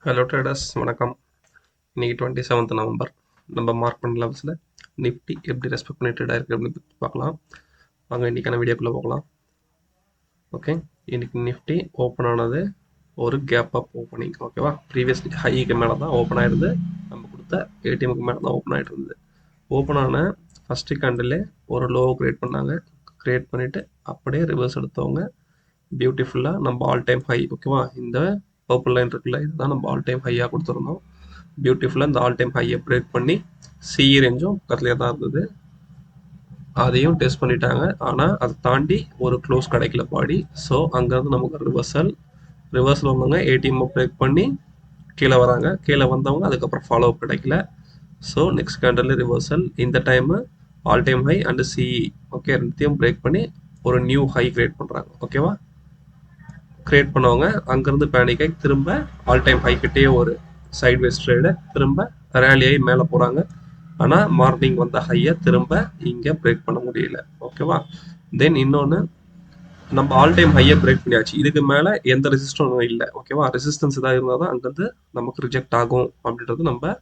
Hello traders வணக்கம். இன்னைக்கு 27th November. நம்ம மார்க் பண்ண லெவல்ஸில் நிஃப்டி எப்படி ரெஸ்பெக்ட் பண்ணி ட்ரேட் ஆயிருக்கு அப்படின்னு பார்க்கலாம். வாங்க இன்றைக்கான வீடியோக்குள்ளே போகலாம். ஓகே, இன்னைக்கு நிஃப்டி ஓப்பன் ஆனது ஒரு கேப் அப் ஓப்பனிங். ஓகேவா, ப்ரீவியஸ் ஹைக்கு மேலே தான் ஓப்பன் ஆகிருது. நம்ம கொடுத்த ஏடிஎம்க்கு மேலே தான் ஓப்பன் ஆகிட்டு இருந்தது. ஓப்பன் ஆன ஃபஸ்ட்டு கேண்டில் ஒரு லோ கிரியேட் பண்ணாங்க. கிரியேட் பண்ணிவிட்டு அப்படியே ரிவர்ஸ் எடுத்தவங்க பியூட்டிஃபுல்லாக நம்ம ஆல் டைம் ஹை. ஓகேவா, இந்த பர்பிள் லைன் இருக்குல்ல, இதுதான் நம்ம ஆல் டைம் ஹையாக கொடுத்துருந்தோம். பியூட்டிஃபுல்லாக இந்த ஆல் டைம் ஹையை பிரேக் பண்ணி சிஇ ரேஞ்சும் பக்கத்துலேயே தான் இருந்தது. அதையும் டெஸ்ட் பண்ணிட்டாங்க. ஆனால் அதை தாண்டி ஒரு க்ளோஸ் கிடைக்கல பாடி. ஸோ அங்கேருந்து நமக்கு ரிவர்சல் வந்தவங்க ஏடிஎம்மை பிரேக் பண்ணி கீழே வராங்க. கீழே வந்தவங்க அதுக்கப்புறம் ஃபாலோ அப் கிடைக்கல. So next candle reversal. இந்த time all time high and CE okay ரெண்டுத்தையும் பிரேக் பண்ணி ஒரு நியூ ஹை கிரியேட் பண்ணுறாங்க. ஓகேவா, கிரியேட் பண்ணவங்க அங்கேருந்து பேனிக் ஆகி திரும்ப ஆல் டைம் ஹை கிட்டே ஒரு சைட்வேஸ் ட்ரேடு திரும்ப ரேலி ஆகி மேலே போகிறாங்க. ஆனால் மார்னிங் வந்த ஹையை திரும்ப இங்கே பிரேக் பண்ண முடியல. ஓகேவா, தென் இன்னொன்று நம்ம ஆல் டைம் ஹையை பிரேக் பண்ணியாச்சு. இதுக்கு மேலே எந்த ரெசிஸ்டன்ஸும் இல்லை. ஓகேவா, ரெசிஸ்டன்ஸ் இதாக இருந்தால் தான் அங்கேருந்து நமக்கு ரிஜெக்ட் ஆகும் அப்படின்றது நம்ம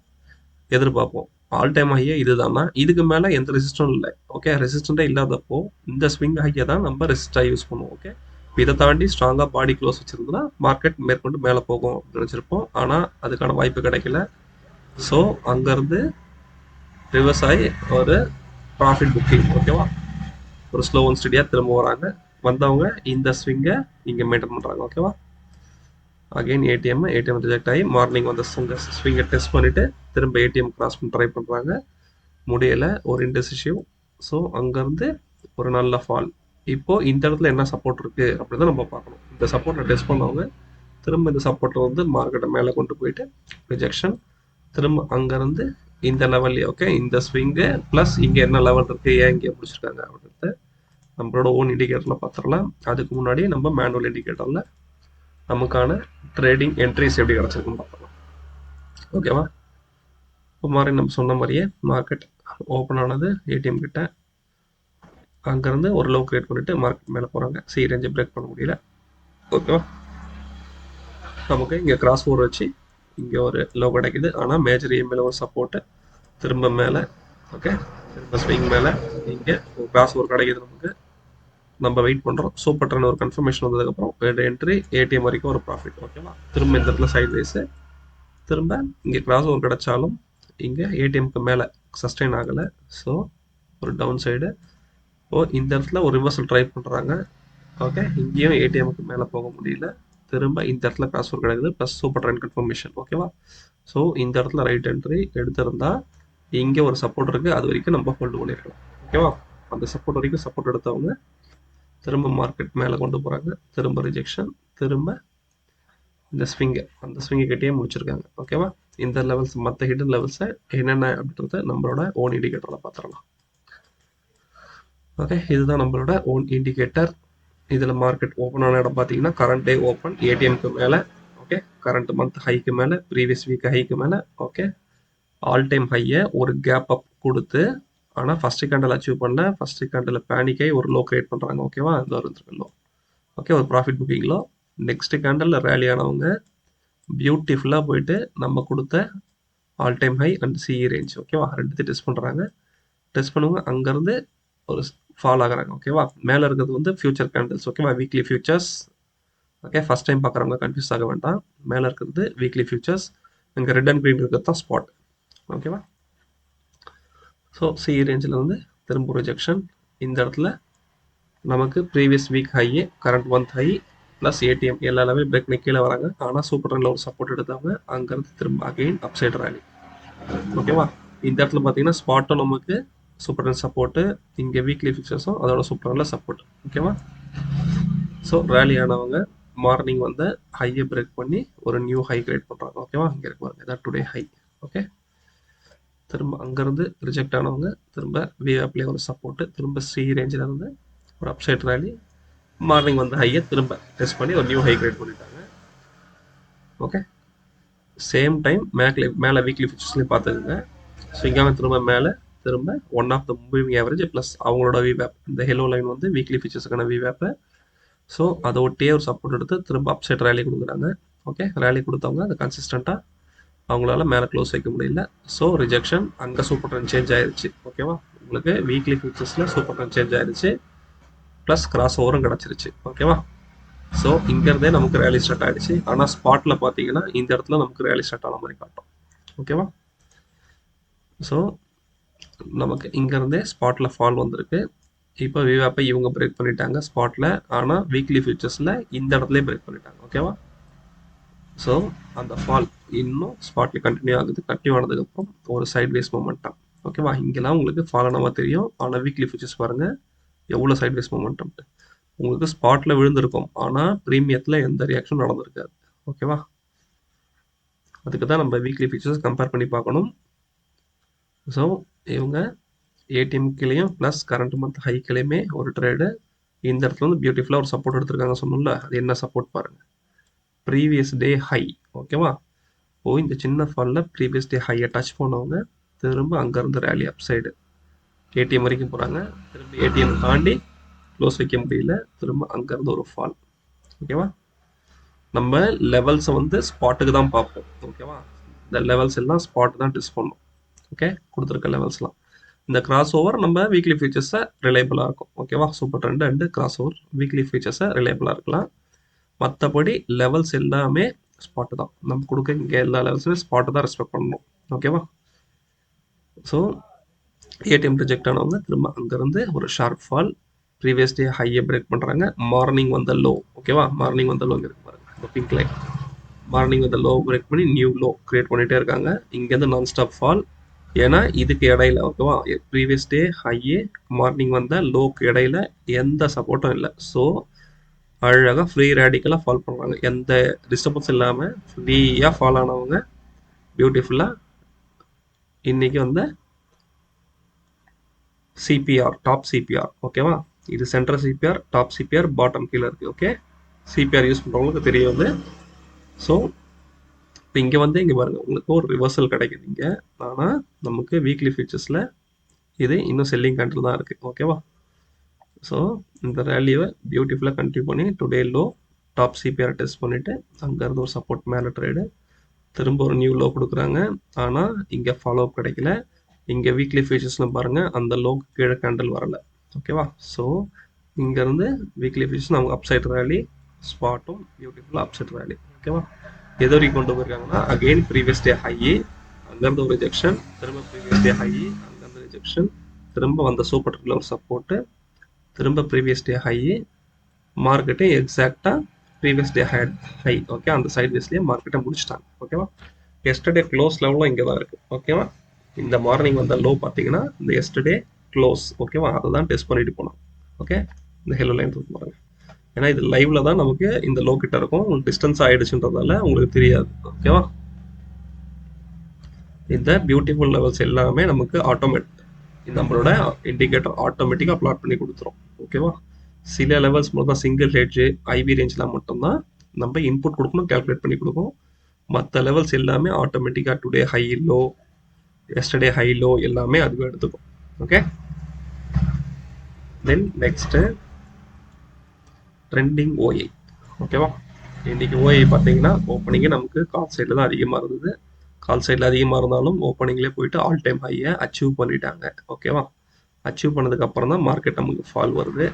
எதிர்பார்ப்போம். ஆல் டைம் ஹையே இதுதானா, இதுக்கு மேலே எந்த ரெசிஸ்டும் இல்லை. ஓகே, ரெசிஸ்டண்ட்டே இல்லாதப்போ இந்த ஸ்விங் ஹையை தான் நம்ம ரெசிஸ்டாக யூஸ் பண்ணுவோம். ஓகே, இதை தாண்டி ஸ்ட்ராங்காக பாடி க்ளோஸ் வச்சுருந்தா மார்க்கெட் மேற்கொண்டு மேலே போகும் அப்படின்னு நினச்சிருப்போம். ஆனால் அதுக்கான வாய்ப்பு கிடைக்கல. ஸோ அங்கேருந்து ரிவர்ஸ் ஆகி ஒரு ப்ராஃபிட் புக்கிங். ஓகேவா, ஒரு ஸ்லோ அண்ட் ஸ்டடியாக திரும்ப வராங்க. வந்தவங்க இந்த ஸ்விங்கை இங்கே மெயின்டைன் பண்ணுறாங்க. ஓகேவா, அகெயின் ஏடிஎம் ரிஜெக்ட் ஆகி மார்னிங் வந்து ஸ்விங்கை டெஸ்ட் பண்ணிவிட்டு திரும்ப ஏடிஎம் கிராஸ் பண்ணி ட்ரை பண்ணுறாங்க. முடியலை, ஒரு இன்டெசிசிவ். ஸோ அங்கேருந்து ஒரு நல்ல ஃபால். இப்போது இந்த இடத்துல என்ன சப்போர்ட் இருக்குது அப்படின்னு தான் நம்ம பார்க்கணும். இந்த சப்போர்ட்டை டெஸ்ட் பண்ணவங்க திரும்ப இந்த சப்போர்ட்டை வந்து மார்க்கெட்டை மேலே கொண்டு போயிட்டு ரிஜெக்ஷன். திரும்ப அங்கேருந்து இந்த லெவல்லே ஓகே இந்த ஸ்விங்கு ப்ளஸ் இங்கே என்ன லெவல் இருக்குது, ஏன் இங்கே முடிச்சிருக்காங்க அப்படின்றது நம்மளோட ஓன் இண்டிகேட்டரில் பார்த்துடலாம். அதுக்கு முன்னாடி நம்ம மேனுவல் இண்டிகேட்டரில் நமக்கான ட்ரேடிங் என்ட்ரிஸ் எப்படி கிடச்சிருக்குன்னு பார்க்கலாம். ஓகேவா, இப்போ மாதிரி நம்ம சொன்ன மாதிரியே மார்க்கெட் ஓப்பன் ஆனது ஏடிஎம் கிட்ட. அங்கேருந்து ஒரு லோ கிரியேட் பண்ணிவிட்டு மார்க்கெட் மேலே போகிறாங்க. சி ரேஞ்சை பிரேக் பண்ண முடியல. ஓகேவா, நமக்கு இங்கே கிராஸ் ஓவர் வச்சு இங்கே ஒரு லோ கிடைக்குது. ஆனால் மேஜர் இஎம்ஐல ஒரு சப்போர்ட்டு திரும்ப மேலே. ஓகே, திரும்ப ஸ்விங் மேலே இங்கே ஒரு கிராஸ் ஓவர் கிடைக்குது நமக்கு. நம்ம வெயிட் பண்ணுறோம். சூப்பர் ட்ரெண்ட் ஒரு கன்ஃபர்மேஷன் வந்ததுக்கப்புறம் ரெண்டு என்ட்ரி ஏடிஎம் வரைக்கும் ஒரு ப்ராஃபிட். ஓகேவா, திரும்ப இந்த இடத்துல சைட் வைஸு திரும்ப இங்கே கிராஸ் ஓவர் கிடைச்சாலும் இங்கே ஏடிஎம்க்கு மேலே சஸ்டெயின் ஆகலை. ஸோ ஒரு டவுன் சைடு. இந்த இடத்துல ஒரு ரிவர்சல் ட்ரை பண்ணுறாங்க. ஓகே, இங்கேயும் ஏடிஎம்க்கு மேலே போக முடியல. திரும்ப இந்த இடத்துல கிராஸ் ஓவர் கிடைக்குது ப்ளஸ் சூப்பர் ட்ரெண்ட் கன்ஃபர்மேஷன். ஓகேவா, ஸோ இந்த இடத்துல ரைட் என்ட்ரி எடுத்திருந்தா இங்கே ஒரு சப்போர்ட் இருக்குது, அது வரைக்கும் நம்ம ஹோல்டு பண்ணியிருக்கலாம். ஓகேவா, அந்த சப்போர்ட் வரைக்கும் சப்போர்ட் எடுத்தவங்க திரும்ப மார்க்கெட் மேலே கொண்டு போகிறாங்க. திரும்ப ரிஜெக்ஷன். திரும்ப இந்த ஸ்விங்கை அந்த ஸ்விங்கை கிட்டே முடிச்சிருக்காங்க. ஓகேவா, இந்த லெவல்ஸ் மற்ற ஹிடன் லெவல்ஸை என்னென்ன அப்படின்றத நம்மளோட ஓன் இண்டிகேட்டரில் பார்த்துடலாம். ஓகே, இதுதான் நம்மளோட ஓன் இண்டிகேட்டர். இதில் மார்க்கெட் ஓப்பன் ஆன இடம் பார்த்தீங்கன்னா கரண்ட் டே ஓப்பன் ஏடிஎம்க்கு மேலே. ஓகே, கரண்ட் மந்த் ஹைக்கு மேலே, ப்ரீவியஸ் வீக் ஹைக்கு மேலே. ஓகே, ஆல் டைம் ஹையை ஒரு கேப் அப் கொடுத்து ஆனால் ஃபஸ்ட்டு கேண்டில் அச்சீவ் பண்ணல. ஃபஸ்ட்டு கேண்டில் பேனிக் ஆகி ஒரு லோ கிரியேட் பண்ணுறாங்க. ஓகேவா, இந்த ஒரு லோ. ஓகே, ஒரு profit booking low. Next candle rally ஆனவங்க பியூட்டிஃபுல்லாக போயிட்டு நம்ம கொடுத்த all time high and CE range. ஓகேவா, ரெண்டுத்தையும் டெஸ்ட் பண்ணுறாங்க. டெஸ்ட் பண்ணுவாங்க, அங்கேருந்து ஒரு ஃபால் ஆகுறாங்க. ஓகேவா, மேலே இருக்கிறது வந்து ஃபியூச்சர் கேண்டில்ஸ். ஓகேவா, weekly futures. Okay, first time பார்க்குறவங்க கன்ஃபியூஸ் ஆக வேண்டாம். மேலே இருக்கிறது வீக்லி ஃபியூச்சர்ஸ். இங்கே ரெட் அண்ட் க்ரீன் இருக்கிறது தான் ஸ்பாட். ஓகேவா, ஸோ சிஇ ரேஞ்சில் வந்து திரும்ப ரிஜெக்ஷன். இந்த இடத்துல நமக்கு ப்ரீவியஸ் வீக் ஹையே current month high plus ATM எல்லா லெவலும் பிரேக் பண்ணி கீழே வராங்க. ஆனால் சூப்பர் ட்ரெண்டில் ஒரு சப்போர்ட் எடுத்தவங்க அங்கேருந்து திரும்ப அகெயின் அப்சைட் ரேலி. ஓகேவா, இந்த இடத்துல பார்த்தீங்கன்னா ஸ்பாட்டும் நமக்கு சூப்பர் ட்ரெண்ட் சப்போர்ட்டு, இங்கே வீக்லி ஃபிக்சர்ஸும் அதோட சூப்பர் ட்ரெண்டில் சப்போர்ட். ஓகேவா, ஸோ ரேலி ஆனவங்க மார்னிங் வந்து ஹையை பிரேக் பண்ணி ஒரு நியூ ஹை கிரியேட் பண்ணுறாங்க. ஓகேவா, இங்கே இருக்கு பாருங்க, இதான் டுடே ஹை. ஓகே, திரும்ப அங்கேருந்து ரிஜெக்ட் ஆனவங்க திரும்ப விஆப்லேயே ஒரு சப்போர்ட்டு, திரும்ப சி ரேஞ்சில் இருந்து ஒரு அப்சைட் ரேலி. மார்னிங் வந்து ஹையை திரும்ப டெஸ்ட் பண்ணி ஒரு நியூ ஹை கிரியேட் பண்ணிட்டாங்க. ஓகே, சேம் டைம் மேலே வீக்லி ஃபியூச்சர்ஸ்லேயும் பார்த்துக்குங்க. ஸோ இங்கே திரும்ப மேலே திரும்ப one of the moving average plus அவங்களோட விவேப். இந்த ஹெலோ லைன் வந்து வீக்லி ஃபியூச்சர்ஸுக்கான விவேப்பு. ஸோ அதை ஒட்டியே ஒரு சப்போர்ட் எடுத்து திரும்ப அப்சைட் ரேலி கொடுக்குறாங்க. ஓகே, ரேலி கொடுத்தவங்க அது கன்சிஸ்டண்ட்டாக அவங்களால மேலே க்ளோஸ் வைக்க முடியல. ஸோ ரிஜெக்ஷன், அங்கே சூப்பர் ட்ரெண்ட் சேஞ்ச் ஆயிடுச்சு. ஓகேவா, உங்களுக்கு வீக்லி ஃபியூச்சர்ஸில் சூப்பர் ட்ரெண்ட் சேஞ்ச் ஆயிடுச்சு, ப்ளஸ் கிராஸ் ஓவரும் கிடச்சிருச்சு. ஓகேவா, ஸோ இங்கேருந்தே நமக்கு ரேலி ஸ்டார்ட் ஆகிடுச்சு. ஆனால் ஸ்பாட்டில் பார்த்தீங்கன்னா இந்த இடத்துல நமக்கு ரேலி ஸ்டார்ட் ஆன மாதிரி காட்டும். ஓகேவா, ஸோ நமக்கு இங்கேருந்தே ஸ்பாட்டில் ஃபால் வந்திருக்கு. இப்போ விவாப்பை இவங்க பிரேக் பண்ணிட்டாங்க ஸ்பாட்டில், ஆனால் வீக்லி ஃபியூச்சர்ஸில் இந்த இடத்துலேயே பிரேக் பண்ணிட்டாங்க. ஓகேவா, ஸோ அந்த ஃபால் இன்னும் ஸ்பாட்டில் கண்டினியூ ஆகுது. கண்டினியூ ஆனதுக்கப்புறம் ஒரு சைட்வேஸ் மொமெண்டம். ஓகேவா, இங்கெல்லாம் உங்களுக்கு ஃபால் ஆனவா தெரியும். ஆனால் வீக்லி ஃபியூச்சர்ஸ் பாருங்கள் எவ்வளோ சைட்வேஸ் மொமெண்டம். உங்களுக்கு ஸ்பாட்டில் விழுந்திருக்கும், ஆனால் ப்ரீமியத்தில் எந்த ரியாக்ஷனும் நடந்திருக்காது. ஓகேவா, அதுக்கு தான் நம்ம வீக்லி ஃபியூச்சர்ஸ் கம்பேர் பண்ணி பார்க்கணும். ஸோ இவங்க ஏடிஎம்கிலையும் ப்ளஸ் கரண்ட் மந்த் ஹைக்கிலையுமே ஒரு ட்ரேடு இந்த இடத்துல வந்து பியூட்டிஃபுல்லாக ஒரு சப்போர்ட் எடுத்திருக்காங்க சொன்னோம்ல. அது என்ன சப்போர்ட் பாருங்கள், ப்ரீவியஸ் டே ஹை. ஓகேவா, இந்த சின்ன ஃபாலில் ப்ரீவியஸ் டே ஹையை டச் பண்ணவங்க திரும்ப அங்கேருந்து ரேலி அப் சைடு ஏடிஎம் வரைக்கும் போகிறாங்க. திரும்ப ஏடிஎம் தாண்டி க்ளோஸ் வைக்க முடியல, திரும்ப அங்கேருந்து ஒரு ஃபால். ஓகேவா, நம்ம லெவல்ஸை வந்து ஸ்பாட்டுக்கு தான் பார்ப்போம். ஓகேவா, இந்த லெவல்ஸ் எல்லாம் ஸ்பாட் தான் டிஸ் பண்ணும். ஓகே, கொடுத்துருக்க லெவல்ஸ்லாம் இந்த கிராஸ் ஓவர் நம்ம வீக்லி ஃபியூச்சர்ஸை ரிலையபிளாக இருக்கும். ஓகேவா, super trend and cross over weekly ஃபியூச்சர்ஸை ரிலையபிளாக இருக்கலாம். மற்றபடி லெவல்ஸ் எல்லாமே ஸ்பாட்டு தான். நம்ம கொடுக்க இங்கே எல்லா லெவல்ஸுமே ஸ்பாட்டு தான் ரெஸ்பெக்ட் பண்ணணும். ஓகேவா, ஸோ ஏடிஎம் ரிஜெக்ட் ஆனவங்க திரும்ப அங்கேருந்து ஒரு ஷார்ப் ஃபால், ப்ரீவியஸ் டே ஹையை பிரேக் பண்ணுறாங்க. மார்னிங் வந்த லோ. ஓகேவா, மார்னிங் வந்த லோ இங்கே இருக்கு பாருங்க, இந்த பிங்க் லைன். மார்னிங் வந்த லோ பிரேக் பண்ணி நியூ லோ கிரியேட் பண்ணிகிட்டே இருக்காங்க. இங்கேருந்து நான் ஸ்டாப் ஃபால். ஏன்னா இதுக்கு இடையில ஓகேவா, ப்ரீவியஸ் டே ஹையே மார்னிங் வந்த லோக்கு இடையில எந்த சப்போர்ட்டும் இல்லை. ஸோ அழகாக ஃப்ரீ ரேடிக்கலாக ஃபால் பண்ணுறாங்க, எந்த டிஸ்டர்பன்ஸ் இல்லாமல் ஃப்ரீயாக ஃபால் ஆனவங்க பியூட்டிஃபுல்லாக இன்னைக்கு வந்து சிபிஆர், டாப் சிபிஆர். ஓகேவா, இது central CPR, top CPR, bottom கீழே இருக்குது. ஓகே, சிபிஆர் யூஸ் பண்ணுறவங்களுக்கு தெரியும் அது. ஸோ இப்போ இங்கே வந்து இங்கே பாருங்கள் உங்களுக்கு ஒரு ரிவர்சல் கிடைக்குது இங்கே. ஆனால் நமக்கு வீக்லி ஃபியூச்சர்ஸில் இது இன்னும் செல்லிங் கண்ட்ரில் தான் இருக்குது. ஓகேவா, ஸோ இந்த ரேலியை பியூட்டிஃபுல்லாக கண்டினியூ பண்ணி today low top CPR test பண்ணிவிட்டு அங்கேருந்து ஒரு சப்போர்ட் மேலே ட்ரேடு திரும்ப ஒரு நியூ லோ கொடுக்குறாங்க. ஆனால் இங்கே ஃபாலோ அப் கிடைக்கல. இங்கே வீக்லி ஃபியூச்சர்ஸில் பாருங்கள் அந்த லோக்கு கீழே கேண்டில் வரலை. ஓகேவா, ஸோ இங்கேருந்து வீக்லி ஃபியூச்சர்ஸ் அவங்க அப்சைட் ரேலி, ஸ்பாட்டும் பியூட்டிஃபுல்லாக அப்சைட் ரேலி. ஓகேவா, எது வரைக்கும் கொண்டு போயிருக்காங்கன்னா அகெயின் ப்ரீவியஸ் டே ஹை, அங்கேருந்து ஒரு ரிஜெக்ஷன், திரும்ப ப்ரீவியஸ் டே ஹை, அங்கேருந்து ரிஜெக்ஷன், திரும்ப வந்த சூப்பர் ட்ரெண்டில் ஒரு சப்போர்ட்டு, திரும்ப ப்ரீவியஸ் டே ஹை, மார்க்கெட்டே எக்ஸாக்டாக ப்ரீவியஸ் டே ஹை. ஓகே, அந்த சைட் வேஸ்லேயே மார்க்கெட்டை முடிச்சிட்டாங்க. ஓகேவா, எஸ்டர்டே க்ளோஸ் லெவலும் இங்கே தான் இருக்குது. ஓகேவா, இந்த மார்னிங் வந்த லோ பார்த்தீங்கன்னா இந்த எஸ்டர்டே க்ளோஸ். ஓகேவா, அதை தான் டெஸ்ட் பண்ணிட்டு போனோம். ஓகே, இந்த ஹெல்லோ லைன் தூக்கி பாருங்க. ஏன்னா இது லைவ்ல தான் நமக்கு இந்த லோ கிட்ட இருக்கும், உங்களுக்கு டிஸ்டன்ஸ் ஆயிடுச்சுன்றதால உங்களுக்கு தெரியாது. ஓகேவா, இந்த பியூட்டிஃபுல் லெவல்ஸ் எல்லாமே நமக்கு நம்மளோட இண்டிகேட்டர் ஆட்டோமேட்டிக்காக பிளாட் பண்ணி கொடுத்துரும். ஓகேவா, சில லெவல்ஸ் மட்டும் தான் சிங்கிள் ஹெட்ஜ் ஐவி ரேஞ்சில் மட்டும்தான் நம்ம இன்புட் கொடுக்கணும், கேல்குலேட் பண்ணி கொடுக்கும். மற்ற லெவல்ஸ் எல்லாமே ஆட்டோமேட்டிக்காக today high low, yesterday high low எல்லாமே அதுவே எடுத்துக்கும். Okay, then next trending ஓஐ. ஓகேவா, இன்றைக்கி ஓஐ பார்த்தீங்கன்னா ஓப்பனிங்கே நமக்கு கால் சைடில் தான் அதிகமாக இருந்தது. கால் சைடில் அதிகமாக இருந்தாலும் ஓப்பனிங்லேயே போயிட்டு ஆல் டைம் ஹையை அச்சீவ் பண்ணிட்டாங்க. ஓகேவா, அச்சீவ் பண்ணதுக்கப்புறம் தான் மார்க்கெட் நமக்கு ஃபால் வருது.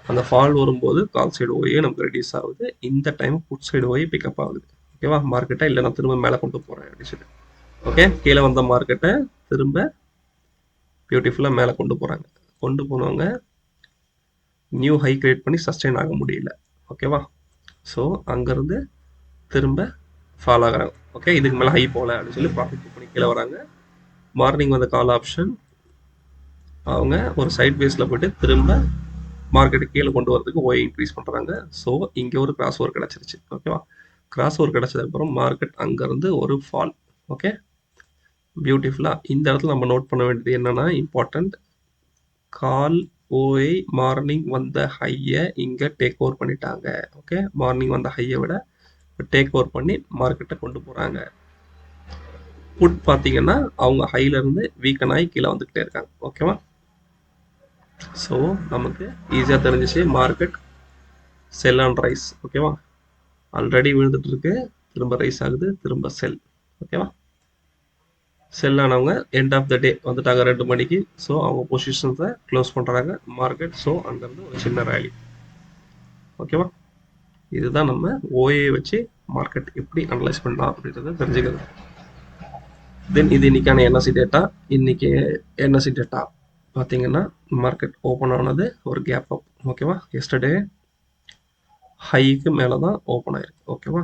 அந்த ஃபால் வரும்போது கால் சைடு ஓஏ நமக்கு ரெடியூஸ் ஆகுது. இந்த time put side OI pickup ஆகுது. ஓகேவா, மார்க்கெட்டை இல்லை நான் திரும்ப மேலே கொண்டு போகிறேன் அப்படின்னு சொல்லி. ஓகே, கீழே வந்த மார்க்கெட்டை திரும்ப பியூட்டிஃபுல்லாக மேலே கொண்டு போகிறாங்க. கொண்டு போனவங்க நியூ ஹை கிரியேட் பண்ணி சஸ்டெயின் ஆக முடியல. ஓகேவா, ஸோ அங்கேருந்து திரும்ப ஃபால் ஆகிறாங்க. ஓகே, இதுக்கு மேலே ஹை போகல அப்படின்னு சொல்லி ப்ராஃபிட் புக் பண்ணி கீழே வராங்க. மார்னிங் வந்த கால் ஆப்ஷன் அவங்க ஒரு சைட் பேஸில் போய்ட்டு திரும்ப மார்க்கெட்டு கீழே கொண்டு வரதுக்கு ஓஏ இன்க்ரீஸ் பண்ணுறாங்க. ஸோ இங்கே ஒரு கிராஸ் ஓவர் கிடச்சிருச்சு. ஓகேவா, கிராஸ் ஓவர் கிடச்சதுக்கப்புறம் மார்க்கெட் அங்கேருந்து ஒரு ஃபால். ஓகே, பியூட்டிஃபுல்லாக இந்த இடத்துல நம்ம நோட் பண்ண வேண்டியது என்னென்னா இம்பார்ட்டண்ட், கால் ஓஐ மார்னிங் வந்த ஹையை இங்கே டேக் ஓவர் பண்ணிட்டாங்க. ஓகே, மார்னிங் வந்த ஹையை விட டேக் ஓவர் பண்ணி மார்க்கெட்டை கொண்டு போகிறாங்க. புட் பார்த்தீங்கன்னா அவங்க ஹையிலேருந்து வீக்கன் ஆகி கீழே வந்துக்கிட்டே இருக்காங்க. ஓகேவா, ஸோ நமக்கு ஈஸியாக தெரிஞ்சிச்சு மார்க்கெட் செல் அண்ட் ரைஸ். ஓகேவா, ஆல்ரெடி விழுந்துட்டு இருக்கு, திரும்ப ரைஸ் ஆகுது, திரும்ப செல். ஓகேவா? செல் ஆனவங்க எண்ட் ஆஃப் த டே வந்துட்டாங்க 2 மணிக்கு. ஸோ அவங்க பொசிஷன்ஸை க்ளோஸ் பண்ணுறாங்க மார்க்கெட். ஸோ அங்கேருந்து ஒரு சின்ன ரேலி. ஓகேவா? இதுதான் நம்ம ஓஏ வச்சு மார்க்கெட் எப்படி அனலைஸ் பண்ணலாம் அப்படின்றத தெரிஞ்சுக்கிறது. தென் இது இன்னைக்கான என்எஸ்சி டேட்டா. இன்னைக்கு என்எஸ்சி டேட்டா பார்த்தீங்கன்னா மார்க்கெட் ஓப்பன் ஆனது ஒரு கேப் அப். ஓகேவா? எஸ்டர்டே ஹைக்கு மேலே தான் ஓப்பன் ஆயிருக்கு. ஓகேவா?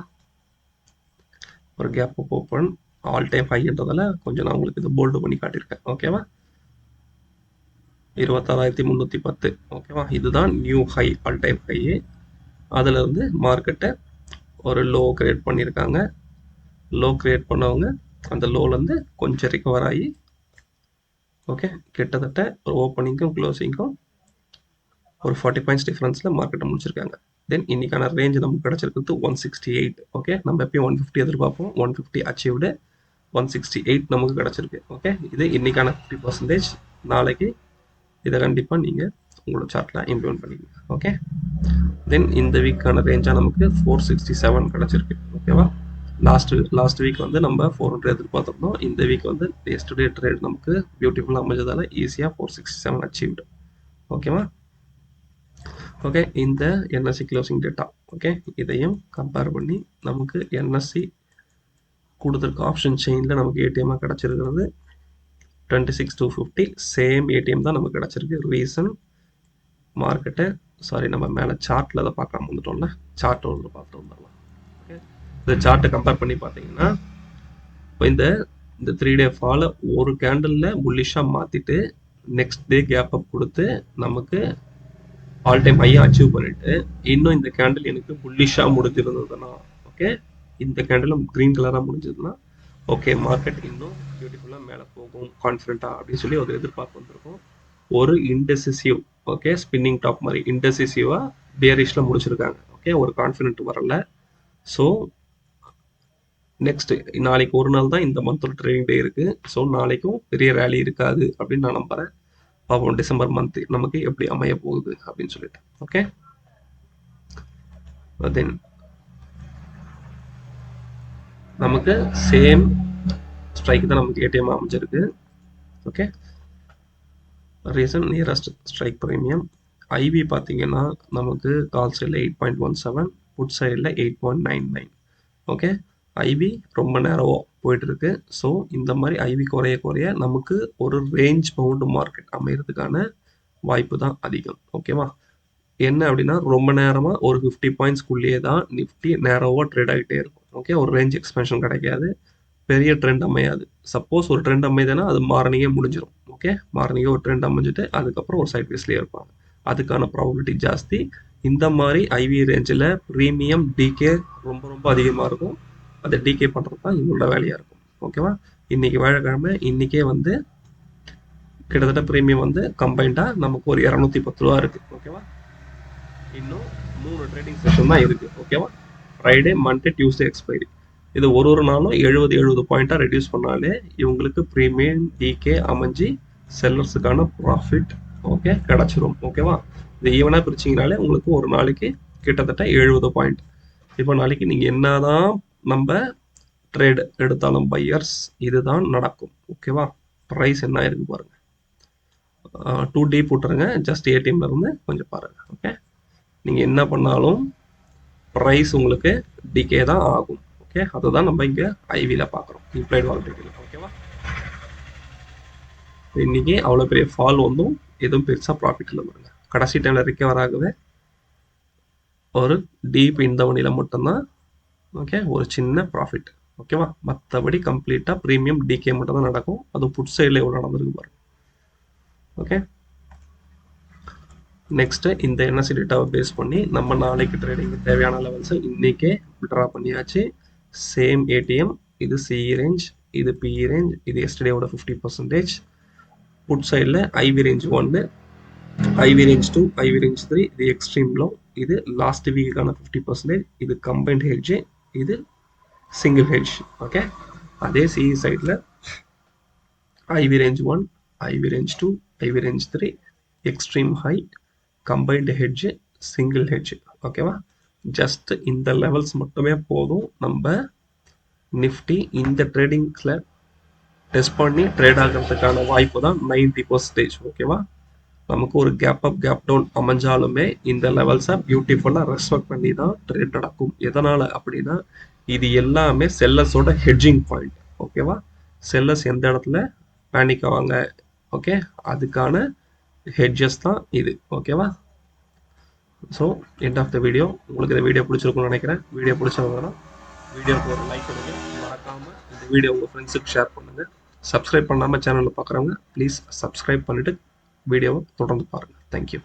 ஒரு gap up open all time ஹைன்றதால கொஞ்சம் நான் உங்களுக்கு இது போல்டு பண்ணி காட்டியிருக்கேன். ஓகேவா? 26,310. ஓகேவா? இதுதான் new high, all time high. அதில் இருந்து மார்க்கெட்டை ஒரு லோ கிரியேட் பண்ணியிருக்காங்க. லோ கிரியேட் பண்ணவங்க அந்த லோலேருந்து கொஞ்சம் ரிகவர் ஆகி ஓகே கிட்டத்தட்ட ஒரு ஓப்பனிங்கும் க்ளோசிங்கும் ஒரு 40 பாயிண்ட்ஸ் டிஃப்ரென்ஸில் மார்க்கெட்டை முடிச்சிருக்காங்க. தென் இன்னைக்கான ரேஞ்ச் நமக்கு கிடச்சிருக்கிறது 168. ஓகே, நம்ம எப்பயும் 150 எதிர்பார்ப்போம். 150 அச்சீவ்டு. 168 நமக்கு கிடச்சிருக்கு. ஓகே, இது இன்னைக்கான 50%. நாளைக்கு இதை கண்டிப்பாக நீங்கள் உங்களோட சார்ட்டில் இம்ப்ளிமெண்ட் பண்ணிக்கோங்க. ஓகே, தென் இந்த வீக்கான ரேஞ்சாக நமக்கு 467 கிடச்சிருக்கு. ஓகேவா? லாஸ்ட் வீக் வந்து நம்ம 400 எதிர்பார்த்துருந்தோம். இந்த வீக் வந்து எஸ்டர்டே ட்ரேட் நமக்கு பியூட்டிஃபுல்லாக அமைஞ்சதால ஈஸியாக 467 அச்சீவ்டு. ஓகேவா? ஓகே, இந்த என்எஸ்சி க்ளோசிங் டேட்டா. ஓகே, இதையும் கம்பேர் பண்ணி நமக்கு என்எஸ்சி கொடுத்துருக்க ஆப்ஷன் செயினில் நமக்கு ஏடிஎம்மாக கிடச்சிருக்கிறது 26,250. சேம் ஏடிஎம் தான் நமக்கு கிடச்சிருக்கு. ரீசன் மார்க்கெட்டை நம்ம மேலே சார்ட்டில் அதை பார்க்காம வந்துட்டோம்ல, சார்ட் ஒன்று பார்த்து வந்துடலாம். ஓகே, இந்த சார்ட்டை கம்பேர் பண்ணி பார்த்தீங்கன்னா இப்போ இந்த 3 டே ஃபாலை ஒரு கேண்டலில் புல்லிஷாக மாற்றிட்டு நெக்ஸ்ட் டே கேப் அப் கொடுத்து நமக்கு ஆல் டைம் ஹையை அச்சீவ் பண்ணிட்டு இன்னும் இந்த கேண்டில் எனக்கு புல்லிஷாக முடிஞ்சிருந்ததுன்னா, ஓகே, இந்த கேண்டிலும் க்ரீன் கலராக முடிஞ்சதுன்னா ஓகே மார்க்கெட் இன்னும் பியூட்டிஃபுல்லாக மேலே போகும் கான்ஃபிடென்ட்டாக அப்படின்னு சொல்லி ஒரு எதிர்பார்ப்பு வந்திருக்கும். ஒரு இன்டெசிசிவ் ஓகே ஸ்பின்னிங் டாப் மாதிரி இன்டெசிசிவாக பியரிஷில் முடிச்சிருக்காங்க. ஓகே, ஒரு கான்ஃபிடென்ட் வரல. ஸோ நெக்ஸ்ட் நாளைக்கு ஒரு நாள் தான் இந்த மந்தோட ட்ரேடிங் டே இருக்குது. ஸோ நாளைக்கும் பெரிய ரேலி இருக்காது அப்படின்னு நான் நம்புகிறேன். பார்ப்போம் டிசம்பர் மந்த் நமக்கு எப்படி அமைய போகுது அப்படின்னு சொல்லிட்டு. ஓகே, தென் நமக்கு சேம் ஸ்ட்ரைக் தான் நமக்கு ஏடிஎம் அமைஞ்சிருக்கு. Okay, reason nearest strike premium. IV பார்த்தீங்கன்னா நமக்கு கால் சைடில் 8.17, புட் சைடில் 8.99. ஓகே, ஐவி ரொம்ப நேரமாக போயிட்டு இருக்கு. ஸோ இந்த மாதிரி ஐவி குறைய நமக்கு ஒரு ரேஞ்ச் பவுண்டு மார்க்கெட் அமைகிறதுக்கான வாய்ப்பு தான் அதிகம். ஓகேவா? என்ன அப்படின்னா ரொம்ப நேரமாக ஒரு 50 பாயிண்ட்ஸ்குள்ளேயே தான் நிஃப்டி நேரோவாக ட்ரேட் ஆகிட்டே இருக்கும். ஓகே, ஒரு ரேஞ்ச் எக்ஸ்பென்ஷன் கிடைக்காது, பெரிய ட்ரெண்ட் அமையாது. சப்போஸ் ஒரு ட்ரெண்ட் அமையுதுன்னா அது மார்னிங்கே முடிஞ்சிடும். ஓகே, மார்னிங்கே ஒரு ட்ரெண்ட் அமைஞ்சிட்டு அதுக்கப்புறம் ஒரு சைட் வேஸ்லேயே இருப்பாங்க. அதுக்கான ப்ராபபிலிட்டி ஜாஸ்தி. இந்த மாதிரி ஐவி ரேஞ்சில் ப்ரீமியம் டிகே ரொம்ப அதிகமாக இருக்கும். அதை டிகே பண்ணுறது தான் இவங்களோட வேலையாக இருக்கும். ஓகேவா? இன்னைக்கு வியாழக்கிழமை, இன்னைக்கே வந்து கிட்டத்தட்ட ப்ரீமியம் வந்து கம்பைண்டாக நமக்கு ஒரு 210 ரூபா இருக்குது. ஓகேவா? இன்னும் 3 ட்ரேடிங் செஷன் தான் இருக்குது. ஓகேவா? Friday, Monday, Tuesday expiry. இது ஒரு நாளும் 70 பாயிண்டாக ரெடியூஸ் பண்ணாலே இவங்களுக்கு ப்ரீமியம் டிகே அமைஞ்சு செல்லர்ஸுக்கான ப்ராஃபிட் ஓகே கிடச்சிரும். ஓகேவா? இது ஈவனாக பிரிச்சிங்கனாலே உங்களுக்கு ஒரு நாளைக்கு கிட்டத்தட்ட 70 பாயிண்ட். இப்போ நாளைக்கு நீங்கள் என்னதான் நம்ம ட்ரேட் எடுத்தாலும் பையர்ஸ் இதுதான் நடக்கும். ஓகேவா? ப்ரைஸ் என்ன ஆயிருக்கு பாருங்க. 2D போட்டுருங்க, ஜஸ்ட் ஏடிஎம்ல இருந்து கொஞ்சம் பாருங்க. ஓகே, நீங்கள் என்ன பண்ணாலும் ப்ரைஸ் உங்களுக்கு டிகே தான் ஆகும். ஓகே, அதுதான் நம்ம இங்கே ஐவியில் பார்க்குறோம், இம்ப்ளைட் வாலிட்டியில். ஓகேவா? இன்னைக்கு அவ்வளோ பெரிய ஃபால் வந்தும் எதுவும் பெருசாக ப்ராஃபிட் இல்லை பாருங்க. கடைசி டைமில் ரிக்கவர் ஆகவே ஒரு டீப் இந்த வண்டியில் மட்டும்தான் ஓகே ஒரு சின்ன ப்ராஃபிட். ஓகேவா? மற்றபடி கம்ப்ளீட்டாக ப்ரீமியம் டிகே மட்டும் தான் நடக்கும். அது புட் சைடில் எவ்வளோ நடந்திருக்கு பாருங்க. ஓகே, நெக்ஸ்ட்டு இந்த என்எஸ்சி டேட்டாவை பேஸ் பண்ணி நம்ம நாளைக்கு ட்ரேடிங்கு தேவையான லெவல்ஸை இன்றைக்கே ட்ரா பண்ணியாச்சு. சேம் ஏடிஎம், இது சிஇ ரேஞ்ச், இது பிஇ ரேஞ்ச், இது எஸ்டர்டேவோட 50%. புட் சைடில் IV range 1, IV range 2, IV range 3, இது எக்ஸ்ட்ரீம் லோ, இது லாஸ்ட் வீக்குக்கான 50%, இது கம்பைன்ட் ஹெட்ஜு, இது சிங்கிள் ஹெட்ஜ். ஓகே, அதே சிஇ சைடில் IV range 1, IV range 2, IV range 3, extreme high, combined hedge, single hedge. ஓகேவா? ஜஸ்ட் இந்த லெவல்ஸ் மட்டுமே போதும் நம்ம நிஃப்டி இந்த ட்ரேடிங்ஸில் டெஸ்ட் பண்ணி ட்ரேட் ஆகிறதுக்கான வாய்ப்பு தான் 90%. ஓகேவா? நமக்கு ஒரு கேப் அப் கேப் டவுன் அமைஞ்சாலுமே இந்த லெவல்ஸை பியூட்டிஃபுல்லாக ரெஸ்பெக்ட் பண்ணி தான் ட்ரேட் நடக்கும். எதனால் அப்படின்னா இது எல்லாமே செல்லர்ஸோட ஹெட்ஜிங் பாயிண்ட். ஓகேவா? செல்லர்ஸ் எந்த இடத்துல பேனிக் ஆவாங்க, ஓகே, அதுக்கான ஹெட்ஜஸ் தான் இது. ஓகேவா? So end of the video. உங்களுக்கு இந்த வீடியோ பிடிச்சிருக்கும்னு நினைக்கிறேன். வீடியோ பிடிச்சவங்கன்னா வீடியோக்கு ஒரு லைக் கொடுங்க. மறக்காமல் இந்த வீடியோ உங்கள் ஃப்ரெண்ட்ஸுக்கு ஷேர் பண்ணுங்கள். சப்ஸ்கிரைப் பண்ணாமல் சேனலில் பார்க்குறவங்க ப்ளீஸ் சப்ஸ்கிரைப் பண்ணிவிட்டு வீடியோவை தொடர்ந்து பாருங்கள். தேங்க்யூ.